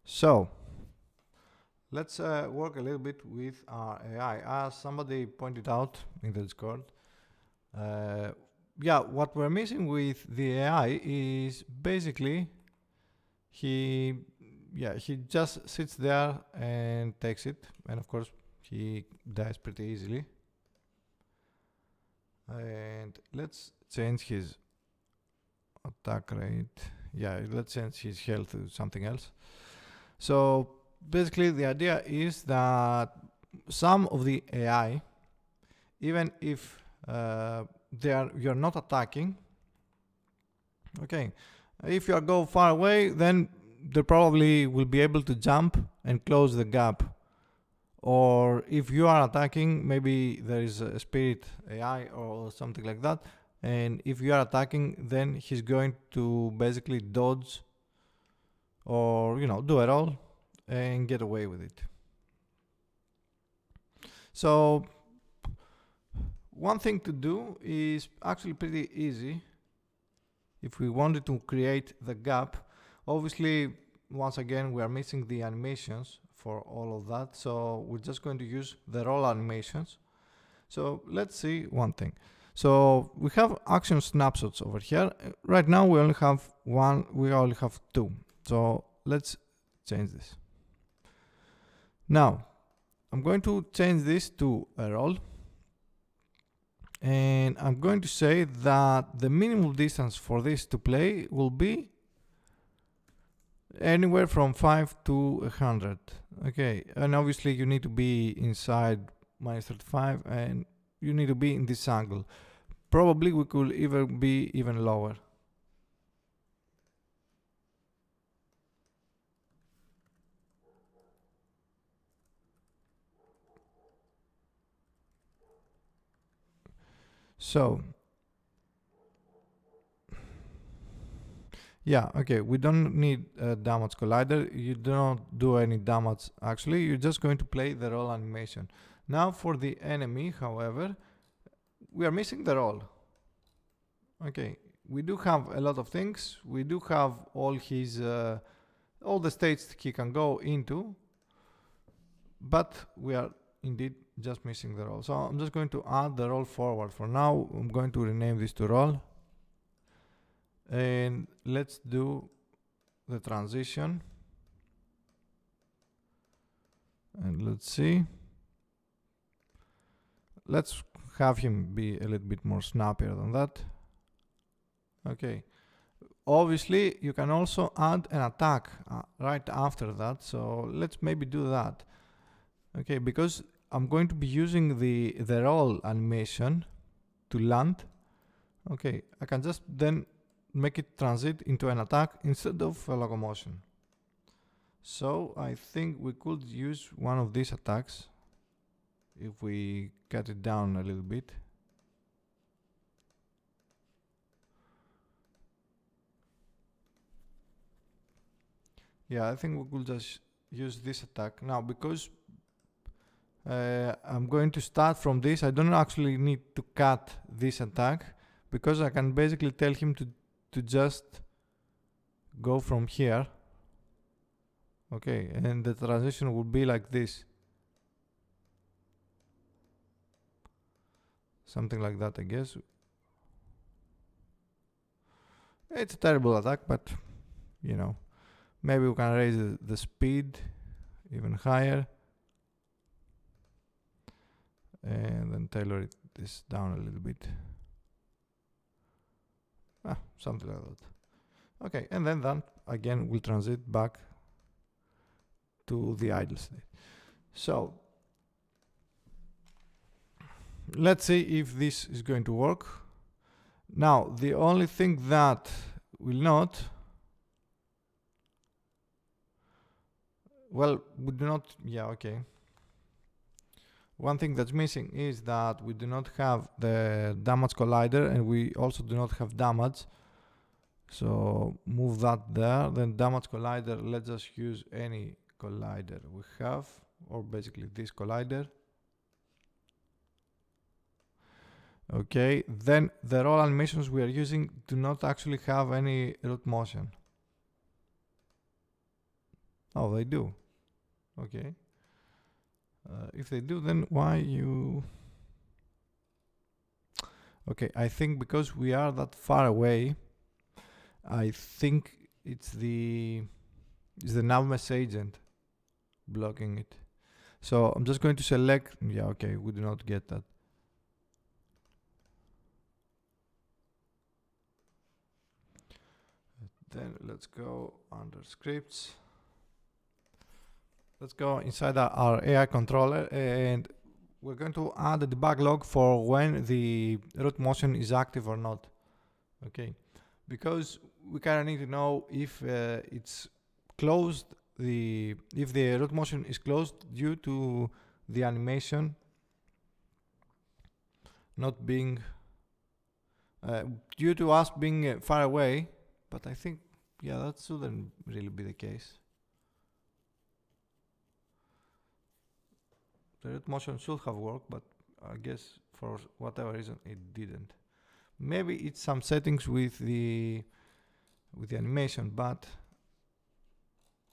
So let's work a little bit with our AI. As somebody pointed out in the Discord, yeah, what we're missing with the AI is basically he just sits there and takes it, and of course he dies pretty easily. And let's change his attack rate. Yeah, let's change his health to something else. So basically the idea is that some of the AI, even if you're not attacking, okay, if you go far away, then they probably will be able to jump and close the gap. Or if you are attacking, maybe there is a spirit AI or something like that, and if you are attacking, then he's going to basically dodge or do it all and get away with it. So one thing to do is actually pretty easy. If we wanted to create the gap, obviously once again we are missing the animations for all of that, so we're just going to use the roll animations. So let's see one thing. So we have action snapshots over here. Right now we only have one, we only have two. So let's change this. Now I'm going to change this to a roll, and I'm going to say that the minimum distance for this to play will be anywhere from 5 to 100. Okay, and obviously you need to be inside -35 and you need to be in this angle. Probably we could even be even lower. So yeah, okay, we don't need a damage collider. You don't do any damage actually, you're just going to play the roll animation. Now for the enemy, however, we are missing the roll. Okay, we do have a lot of things. We do have all his all the states he can go into, but we are indeed just missing the roll. So I'm just going to add the roll forward. For now, I'm going to rename this to roll. And let's do the transition. And let's see. Let's have him be a little bit more snappier than that. Okay. Obviously, you can also add an attack right after that. So let's maybe do that. Okay, because I'm going to be using the roll animation to land. Okay, I can just then make it transit into an attack instead of a locomotion. So I think we could use one of these attacks if we cut it down a little bit. Yeah, I think we could just use this attack now because I'm going to start from this. I don't actually need to cut this attack because I can basically tell him to just go from here. Okay, and the transition will be like this. Something like that, I guess. It's a terrible attack, but maybe we can raise the speed even higher. And then tailor this down a little bit. Something like that. Okay, and then that again will transit back to the idle state. So let's see if this is going to work. Now the only thing that will not, well, we do not, yeah, okay. One thing that's missing is that we do not have the damage collider and we also do not have damage. So move that there. Then damage collider, let's just use any collider we have, or basically this collider. Okay, then the roll animations we are using do not actually have any root motion. Oh, they do. Okay. If they do, then why you... Okay, I think because we are that far away, I think it's the navmesh agent blocking it. So I'm just going to select, yeah, okay, we do not get that. Then let's go under scripts. Let's go inside our AI controller, and we're going to add a debug log for when the root motion is active or not. Okay, because we kind of need to know if it's closed, if the root motion is closed due to the animation not being due to us being far away. But I think, yeah, that shouldn't really be the case. The root motion should have worked, but I guess for whatever reason it didn't. Maybe it's some settings with the animation, but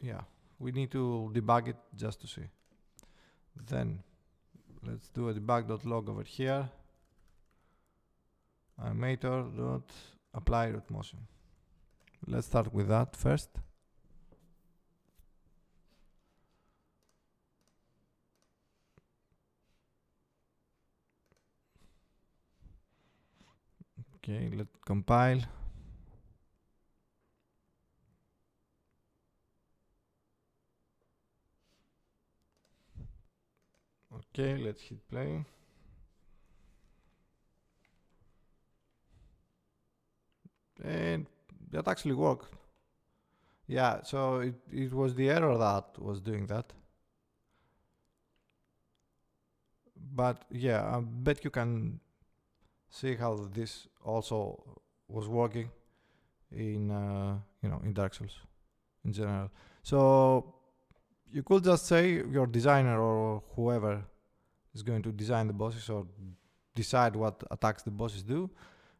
yeah, we need to debug it just to see. Then let's do a debug.log over here. Animator.apply root motion. Let's start with that first. Okay, let's compile. Okay, let's hit play. And that actually worked. Yeah, so it was the error that was doing that. But yeah, I bet you can see how this also was working in in Dark Souls in general. So you could just say your designer or whoever is going to design the bosses or decide what attacks the bosses do.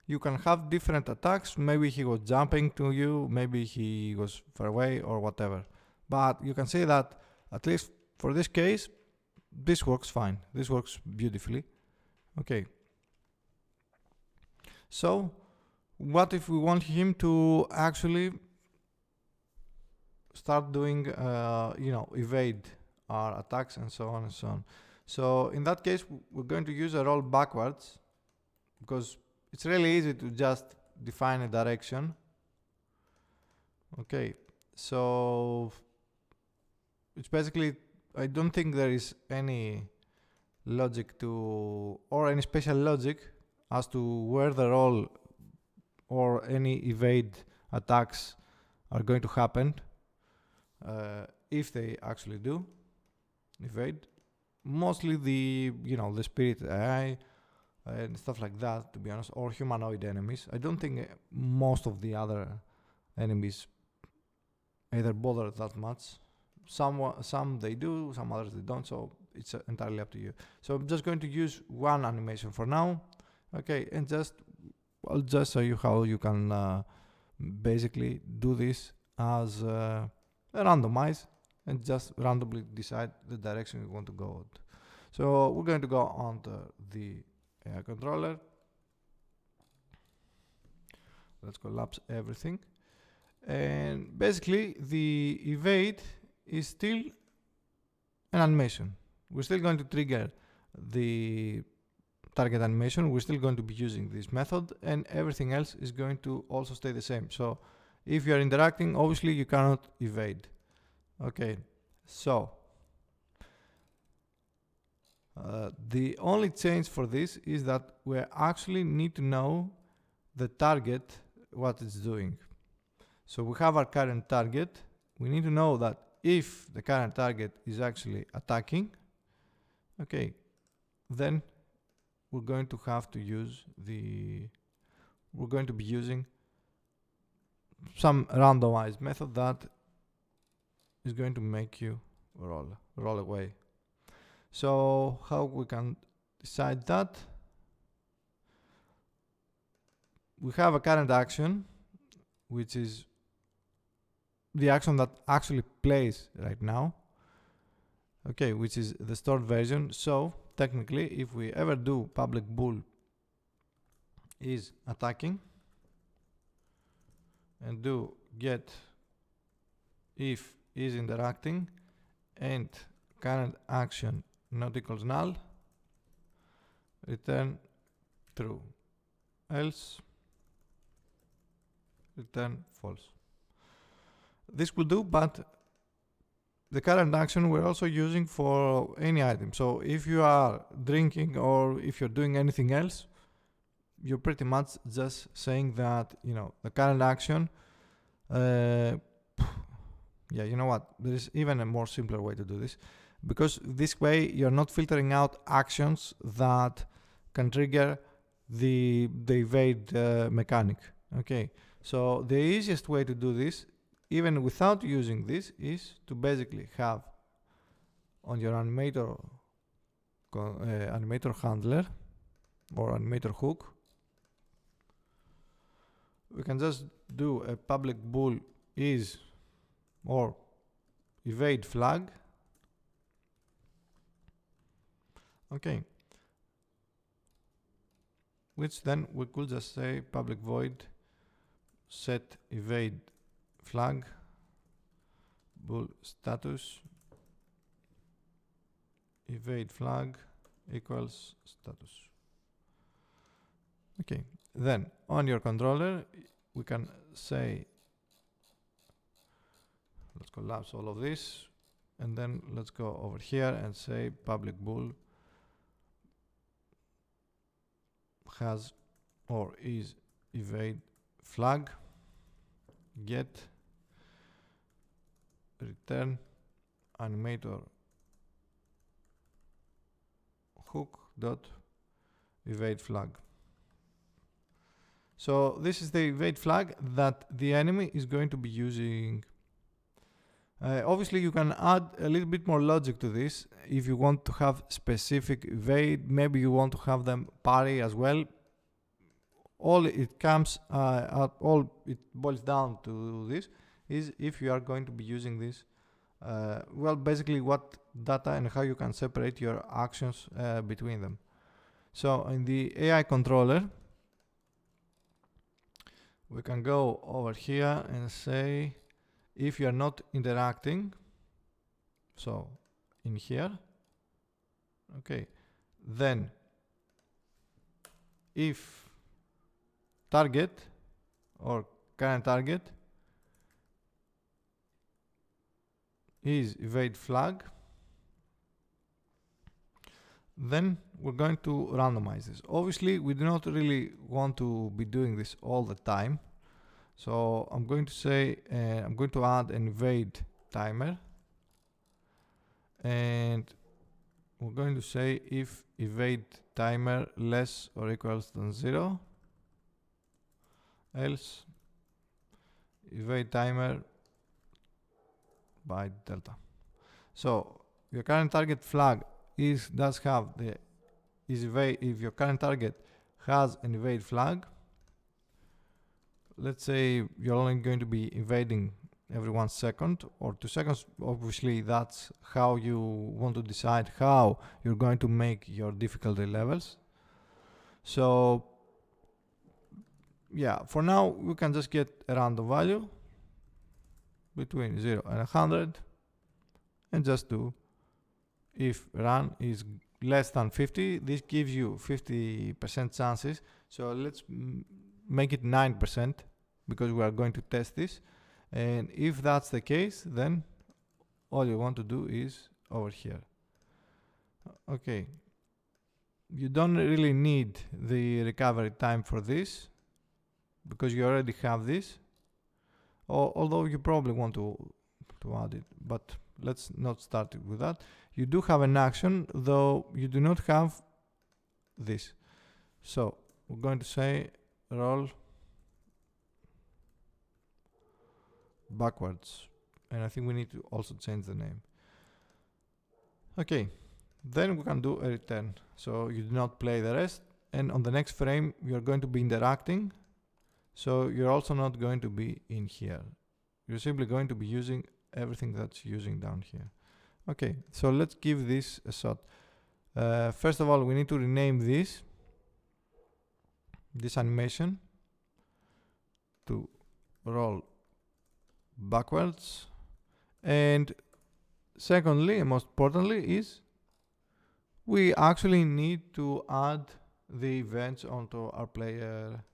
You can have different attacks. Maybe he was jumping to you, maybe he was far away or whatever. But you can say that at least for this case, this works fine. This works beautifully. Okay. So what if we want him to actually start doing, evade our attacks and so on and so on. So in that case, we're going to use a roll backwards because it's really easy to just define a direction. Okay, so it's basically, I don't think there is any logic to, or any special logic as to where the roll or any evade attacks are going to happen. If they actually do evade, mostly the the spirit AI and stuff like that, to be honest, or humanoid enemies. I don't think most of the other enemies either bother that much. Some they do, some others they don't, so it's entirely up to you. So I'm just going to use one animation for now. Okay, and I'll just show you how you can basically do this as randomize and just randomly decide the direction you want to go. So we're going to go on to the AI controller. Let's collapse everything. And basically the evade is still an animation. We're still going to trigger the target animation. We're still going to be using this method, and everything else is going to also stay the same. So if you're interacting, obviously you cannot evade. Okay, so the only change for this is that we actually need to know the target, what it's doing. So we have our current target. We need to know that if the current target is actually attacking, okay, then we're going to have to use we're going to be using some randomized method that is going to make you roll away. So how we can decide that? We have a current action, which is the action that actually plays right now, okay, which is the stored version. So technically, if we ever do public bool is attacking and do get if is interacting and current action not equals null, return true, else return false. This will do, but the current action we're also using for any item. So if you are drinking or if you're doing anything else, you're pretty much just saying that, you know, the current action, yeah, you know what, there is even a more simpler way to do this, because this way you're not filtering out actions that can trigger the evade mechanic. Okay, so the easiest way to do this, even without using this, is to basically have on your animator handler or animator hook, we can just do a public bool is or evade flag. Okay, which then we could just say public void set evade flag bool status evade flag equals status. Okay, then on your controller we can say, let's collapse all of this, and then let's go over here and say public bool has or is evade flag get return animator hook dot evade flag. So this is the evade flag that the enemy is going to be using. Obviously you can add a little bit more logic to this if you want to have specific evade. Maybe you want to have them parry as well. All it comes all it boils down to this is if you are going to be using this, well, basically what data and how you can separate your actions between them. So in the AI controller we can go over here and say if you are not interacting, so in here, okay, then if target or current target is evade flag, then we're going to randomize this. Obviously we do not really want to be doing this all the time, so I'm going to say I'm going to add an evade timer, and we're going to say if evade timer less or equals than 0, else evade timer by delta. So your current target flag does have the evade. If your current target has an evade flag, let's say you're only going to be evading every 1 second or 2 seconds. Obviously that's how you want to decide how you're going to make your difficulty levels. So yeah, for now we can just get a random value between 0 and 100 and just do if run is less than 50. This gives you 50% chances, so let's make it 9% because we are going to test this. And if that's the case, then all you want to do is over here. Okay, you don't really need the recovery time for this because you already have this, although you probably want to add it, but let's not start with that. You do have an action, though you do not have this. So we're going to say roll backwards, and I think we need to also change the name. Okay, then we can do a return, so you do not play the rest, and on the next frame you're going to be interacting, so you're also not going to be in here. you're simply going to be using everything that's using down here. Okay, so let's give this a shot. First of all, we need to rename this animation to roll backwards. And secondly, and most importantly, is we actually need to add the events onto our player,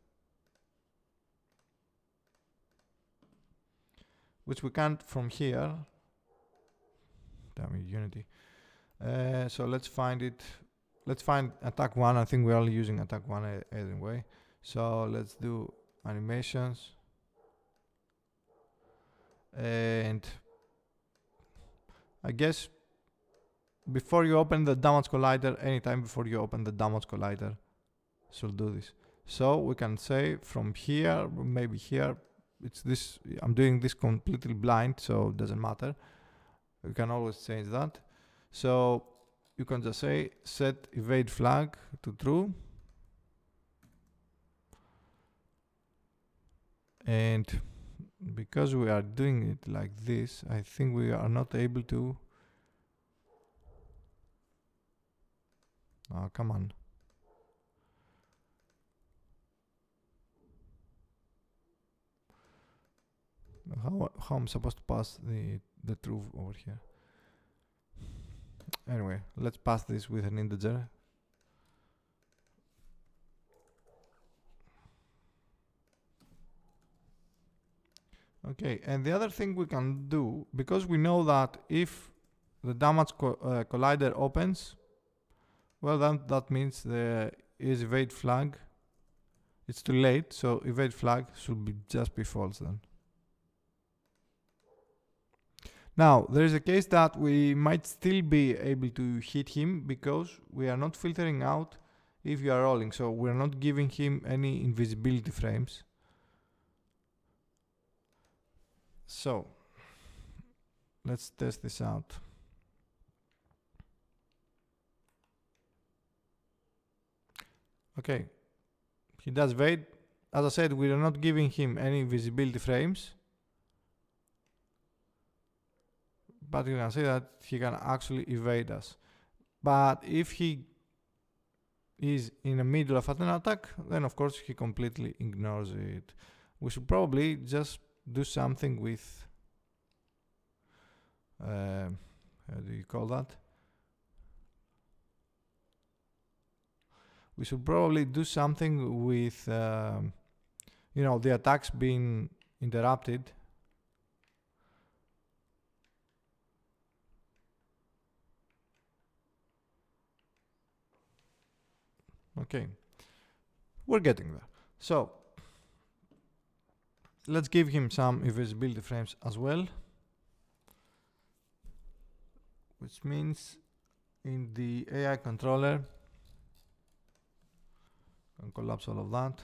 which we can't from here. Damn it, Unity. So let's find it. Let's find attack 1. I think we're only using attack 1 anyway. So let's do animations. And I guess before you open the damage collider, anytime before you open the damage collider, should do this. So we can say from here, maybe here, it's this. I'm doing this completely blind, so it doesn't matter. We can always change that. So you can just say set evade flag to true. And because we are doing it like this, I think we are not able to. Oh, come on. How I'm supposed to pass the truth over here? Anyway, let's pass this with an integer. Okay, and the other thing we can do, because we know that if the damage collider opens, well, then that means there is evade flag. It's too late, so evade flag should be just be false then. Now, there is a case that we might still be able to hit him because we are not filtering out if you are rolling, so we're not giving him any invisibility frames. So, let's test this out. Okay, he does evade. As I said, we are not giving him any visibility frames, but you can see that he can actually evade us. But if he is in the middle of an attack, then of course he completely ignores it. We should probably just do something with how do you call that? We should probably do something with you know, the attacks being interrupted. Okay, we're getting there. So let's give him some invisibility frames as well, which means in the AI controller, can collapse all of that,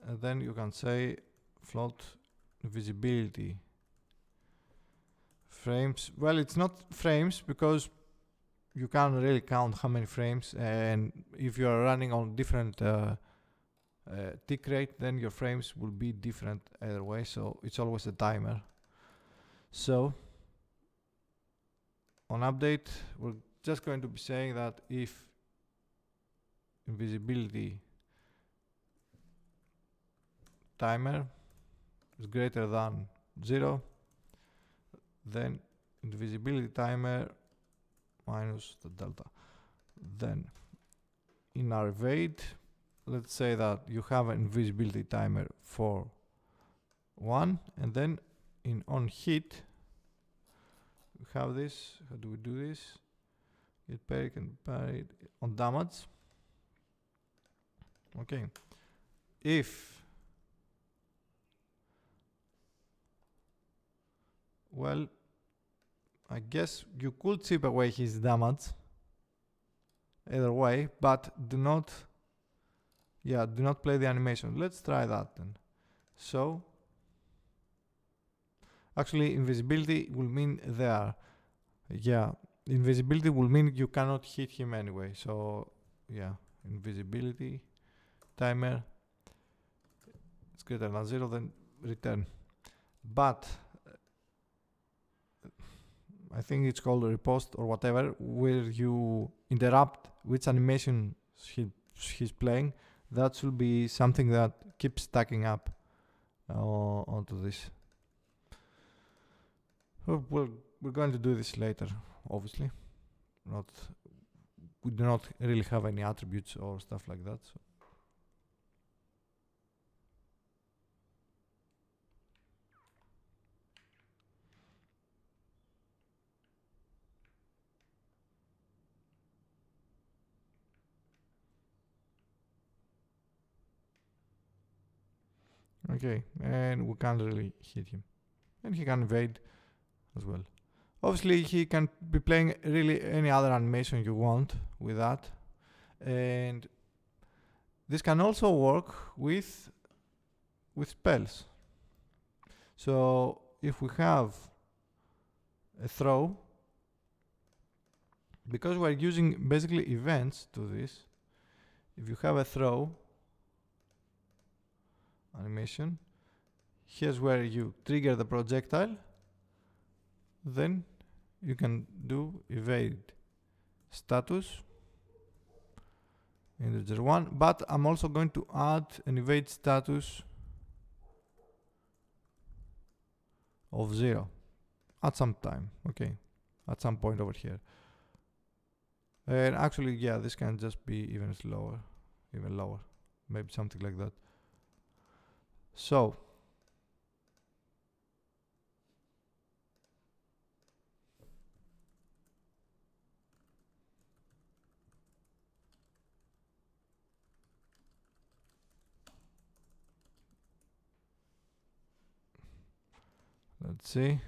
and then you can say float visibility frames. Well, it's not frames because you can't really count how many frames, and if you are running on different tick rate, then your frames will be different either way, so it's always a timer. So on update, we're just going to be saying that if invisibility timer is greater than 0, then invisibility timer minus the delta. Then in our evade, let's say that you have an invisibility timer for 1, and then in on hit we have this. How do we do this? Get parried and parried on damage. Okay, if well, I guess you could chip away his damage either way, but do not play the animation. Let's try that then. So actually invisibility will mean there. Yeah, invisibility will mean you cannot hit him anyway. So yeah, invisibility timer, it's greater than 0, then return. But I think it's called a repost or whatever, where you interrupt which animation he's playing. That should be something that keeps stacking up onto this. We're going to do this later, obviously. We do not really have any attributes or stuff like that. So. Okay, and we can't really hit him. And he can evade as well. Obviously, he can be playing really any other animation you want with that. And this can also work with spells. So if we have a throw, because we're using basically events to this, if you have a throw animation, here's where you trigger the projectile, then you can do evade status integer 1, but I'm also going to add an evade status of 0 at some time, okay, at some point over here. And actually, yeah, this can just be even lower, maybe something like that. So let's see.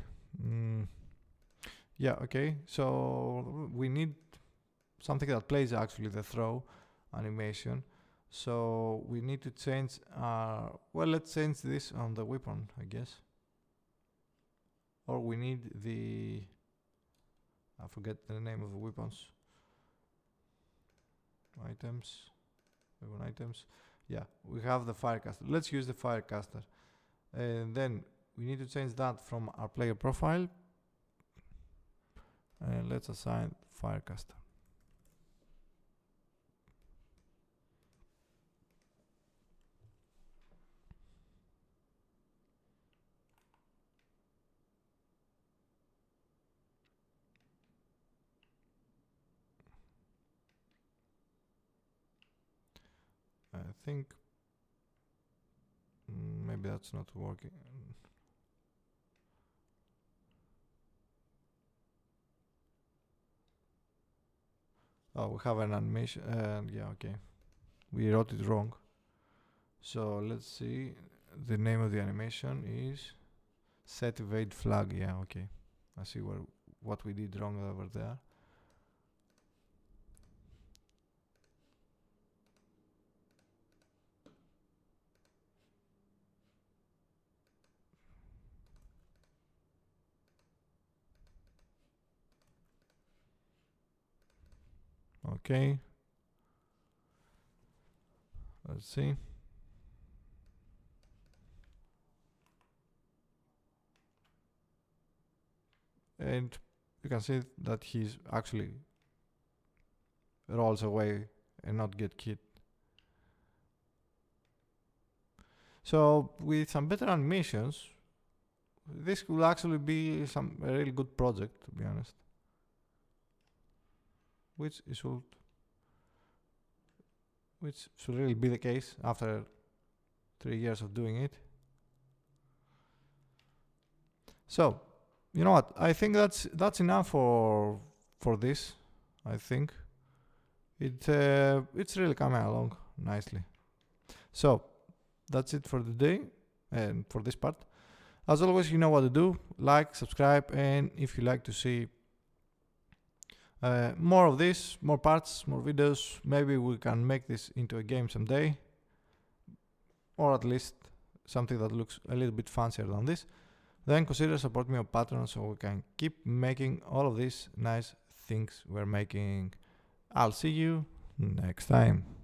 Yeah, okay, so we need something that plays actually the throw animation. So we need to change well, let's change this on the weapon, I guess. Or we need I forget the name of the weapons. Weapon items. Yeah, we have the Firecaster. Let's use the Firecaster. And then we need to change that from our player profile. And let's assign Firecaster. I think maybe that's not working. Oh, we have an animation, yeah, okay. We wrote it wrong. So let's see, the name of the animation is set evade flag, yeah, okay. I see what we did wrong over there. Okay. Let's see. And you can see that he's actually rolls away and not get hit. So with some better animations, this could actually be a really good project, to be honest. Which should really be the case after 3 years of doing it. So, you know what? I think that's enough for this. I think it's really coming along nicely. So that's it for today and for this part. As always, you know what to do. Like, subscribe, and if you like to see more of this, more parts, more videos, maybe we can make this into a game someday, or at least something that looks a little bit fancier than this. Then consider supporting me on Patreon so we can keep making all of these nice things we're making. I'll see you next time.